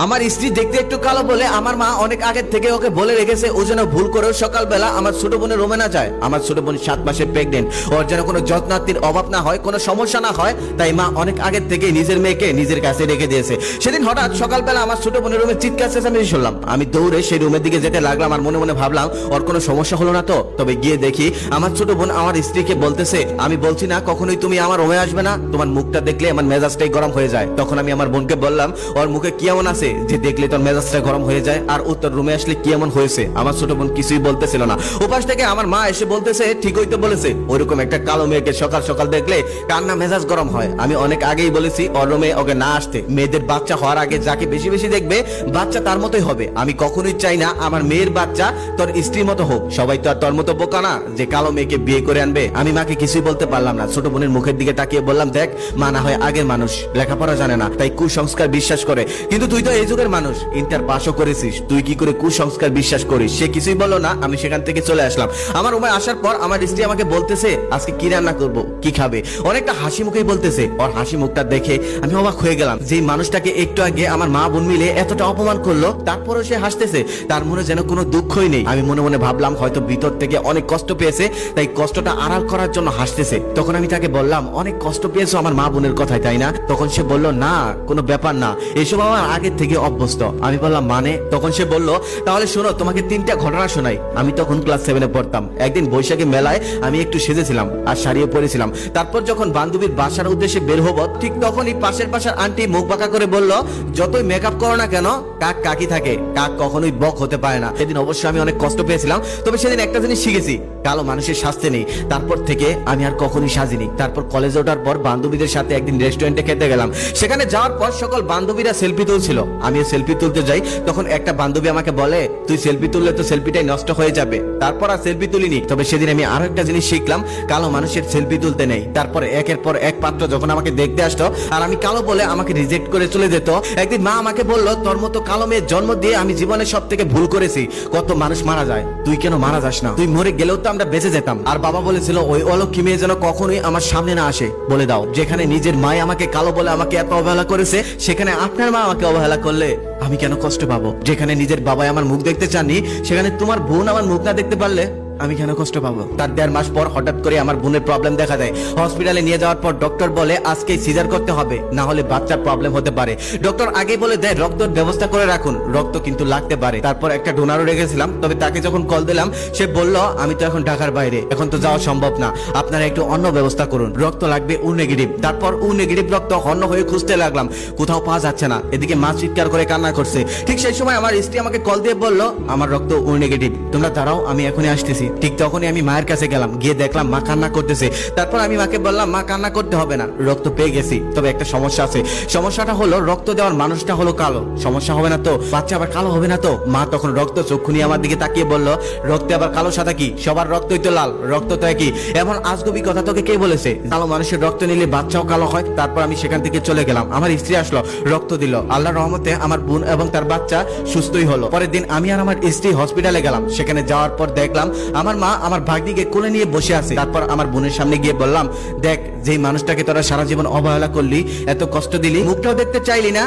আমার স্ত্রী দেখতে একটু কালো বলে আমার মা অনেক আগে থেকে ওকে বলে রেখেছে ও যেন ভুল করেও সকালবেলা আমার ছোট বোনের রুমে না যায়। আমার ছোট বোন 7 মাসের প্রেগনেন্ট, ওর যেন কোনো যত্নার্থীর অভাব না হয়, কোনো সমস্যা না হয়, তাই মা অনেক আগে থেকে নিজের মেয়েকে নিজের কাছে রেখে দিয়েছে। সেদিন হঠাৎ সকালবেলা আমার ছোট বোনের রুমে চিৎকার চেঁচামেচি শুনলাম। আমি দৌড়ে সেই রুমের দিকে যেতে লাগলাম আর মনে মনে ভাবলাম ওর কোনো সমস্যা হলো না তো। তবে গিয়ে দেখি আমার ছোট বোন আমার স্ত্রীকে বলতেছে, আমি বলছি না কখনোই তুমি আমার রুমে আসবে না, তোমার মুখটা দেখলে আমার মেজাজটাই গরম হয়ে যায়। তখন আমি আমার বোনকে বললাম, ওর মুখে কি এমন আছে যে দেখলে তোর মেজাজটা গরম হয়ে যায়, আর উত্তর রুমে আসলে কি এমন হয়েছে? আমার ছোট বোন কিছুই বলতেছিল না। ওপাশ থেকে আমার মা এসে বলতেছে, ঠিকই তো বলেছে, ওইরকম একটা কালো মেয়েকে সকাল সকাল দেখলে কান্না মেজাজ গরম হয়। আমি অনেক আগেই বলেছি ওর রুমে ওকে না আসতে। মেয়েদের বাচ্চা হওয়ার আগে যাকে বেশি বেশি দেখবে বাচ্চা তার মতোই হবে। আমি কখনোই চাই না আমার মেয়ের বাচ্চা তোর স্ত্রীর মতো হোক। সবাই তো আর তোর মতো বোকা না যে কালো মেয়েকে বিয়ে করে আনবে। আমি মাকে কিছুই বলতে পারলাম না। ছোট বোনের মুখের দিকে তাকিয়ে বললাম, দেখ মা না হয় আগের মানুষ, লেখাপড়া জানে না, তাই কুসংস্কার বিশ্বাস করে, কিন্তু তুই তো এই যুগের মানুষ, ইন্টার পাসও করেছিস, তুই কি করে কুসংস্কার বিশ্বাস করিস? সে কিছুই বললো না। আমি সেখান থেকে চলে আসলাম। আমার রুমে আসার পর আমার স্ত্রী আমাকে বলতেছে, আজকে কি রান্না করব, কি খাবে, অনেকটা হাসি মুখেই বলতেছে। ওর হাসি মুখটা দেখে আমি অবাক হয়ে গেলাম। যে মানুষটাকে একটু আগে আমার মা বোন মিলে এতটা অপমান করলো, তারপরও সে হাসতেছে, তার মনে যেন কোনো দুঃখই নেই। আমি মনে মনে ভাবলাম হয়তো ভিতর থেকে অনেক কষ্ট পেয়েছে, তাই কষ্টটা আড়াল করার জন্য হাসতেছে। তখন আমি তাকে বললাম, অনেক কষ্ট পেয়েছো আমার মা বোনের কথায়, তাই না? তখন সে বলল, না কোনো ব্যাপার না, এসব আমার আগে থেকে অভ্যস্ত। আমি বললাম, মানে? তখন সে বলল, তাহলে শোনো, তোমাকে 3টা ঘটনা শোনাই। আমি তখন ক্লাস 7-এ পড়তাম। একদিন বৈশাখী মেলায় আমি একটু সেজেছিলাম আর শাড়িও পরেছিলাম। তারপর যখন বান্ধবীর বাসার উদ্দেশ্যে বের হবো, ঠিক তখনই পাশের আন্টি মুখ বাঁকা করে বলল, যতই মেকআপ করো না কেন, কাক কাকি থাকে, কাক কখনোই বক হতে পারে না। সেদিন অবশ্যই আমি অনেক কষ্ট পেয়েছিলাম, তবে সেদিন একটা জিনিস শিখেছি, কালো মানুষের শাস্তি নেই। তারপর থেকে আমি আর কখনোই সাজিনি। তারপর কলেজে ওঠার পর বান্ধবীদের সাথে একদিন রেস্টুরেন্টে খেতে গেলাম। সেখানে যাওয়ার পর সকল বান্ধবীরা সেলফি তুলছিল, আমিও সেলফি তুলতে যাই। তখন একটা বান্ধবী আমাকে বলে, তুই সেলফি তুললে তো সেলফিটাই নষ্ট হয়ে যাবে। তারপর আর সেলফি তুলিনি। তবে সেদিন আমি আরো একটা জিনিস শিখলাম, কালো মানুষের সেলফি তুলতে নেই। তারপর একের পর এক পাত্র যখন আমাকে দেখতে আসতো আর আমি কালো বলে আমাকে রিজেক্ট করে চলে যেত। একদিন মা আমাকে বলল, তোর মতো কালো মেয়ের জন্ম দিয়ে আমি জীবনে সব থেকে ভুল করেছি। কত মানুষ মারা যায়, তুই কেন মারা যাস না? তুই মরে গেলেও তো আমরা বেঁচে যেতাম। আর বাবা বলেছিল, ওই অলক্ষী মেয়ে যেন কখনোই আমার সামনে না আসে। বলে দাও, যেখানে নিজের মা আমাকে কালো বলে আমাকে এত অবহেলা করেছে, সেখানে আপনার মা আমাকে অবহেলা করলে আমি কেন কষ্ট পাবো? যেখানে নিজের বাবাই আমার মুখ দেখতে চাননি, সেখানে তোমার বোন আমার মুখ না দেখতে পারলে আমি কেন কষ্ট পাবো? তার 1.5 মাস পর হঠাৎ করে আমার বোনের প্রবলেম দেখা দেয়। হসপিটালে নিয়ে যাওয়ার পর ডক্টর বলে, আজকেই সিজার করতে হবে, না হলে বাচ্চার প্রবলেম হতে পারে। ডক্টর আগে বলে দেয় রক্তের ব্যবস্থা করে রাখুন, রক্ত কিন্তু লাগতে পারে। তারপর একটা ডোনারও রেখেছিলাম, তবে তাকে যখন কল দিলাম সে বলল, আমি তো এখন ঢাকার বাইরে, এখন তো যাওয়া সম্ভব না, আপনারা একটু অন্য ব্যবস্থা করুন, রক্ত লাগবে ও নেগেটিভ। তারপর ও নেগেটিভ রক্ত হন্য হয়ে খুঁজতে লাগলাম, কোথাও পাওয়া যাচ্ছে না। এদিকে মা চিৎকার করে কান্না করছে। ঠিক সেই সময় আমার স্ত্রী আমাকে কল দিয়ে বলল, আমার রক্ত ও নেগেটিভ, তোমরা দাঁড়াও, আমি এখনই আসতেছি। ঠিক তখনই আমি মায়ের কাছে গেলাম, গিয়ে দেখলাম মা কান্না করতেছে। তারপর আমি মাকে বললাম, মা কান্না করতে হবে না, রক্ত পেয়ে গেছি, তবে একটা সমস্যা আছে। সমস্যাটা হলো রক্ত দেওয়ার মানুষটা হলো কালো। সমস্যা হবে না তো? বাচ্চা আবার কালো হবে না তো? মা তখন রক্ত চক্ষু নিয়ে আমার দিকে তাকিয়ে বলল, রক্তে আবার কালো সাদা কি? সবার রক্তই তো লাল, রক্ত তো একই। এমন আজগবি কথা তোকে কে বলেছে? কালো মানুষের রক্ত নিলে বাচ্চাও কালো হয়? তারপর আমি সেখান থেকে চলে গেলাম। আমার স্ত্রী আসলো, রক্ত দিল। আল্লাহর রহমতে আমার বোন এবং তার বাচ্চা সুস্থই হলো। পরের দিন আমি আর আমার স্ত্রী হসপিটালে গেলাম। সেখানে যাওয়ার পর দেখলাম আমার মা আমার ভাগ্নিকে কোলে নিয়ে বসে আছে। তারপর আমার বোনের সামনে গিয়ে বললাম, দেখ, যেই মানুষটাকে তোরা সারা জীবন অবহেলা করলি, এত কষ্ট দিলি, মুখটাও দেখতে চাইলি না,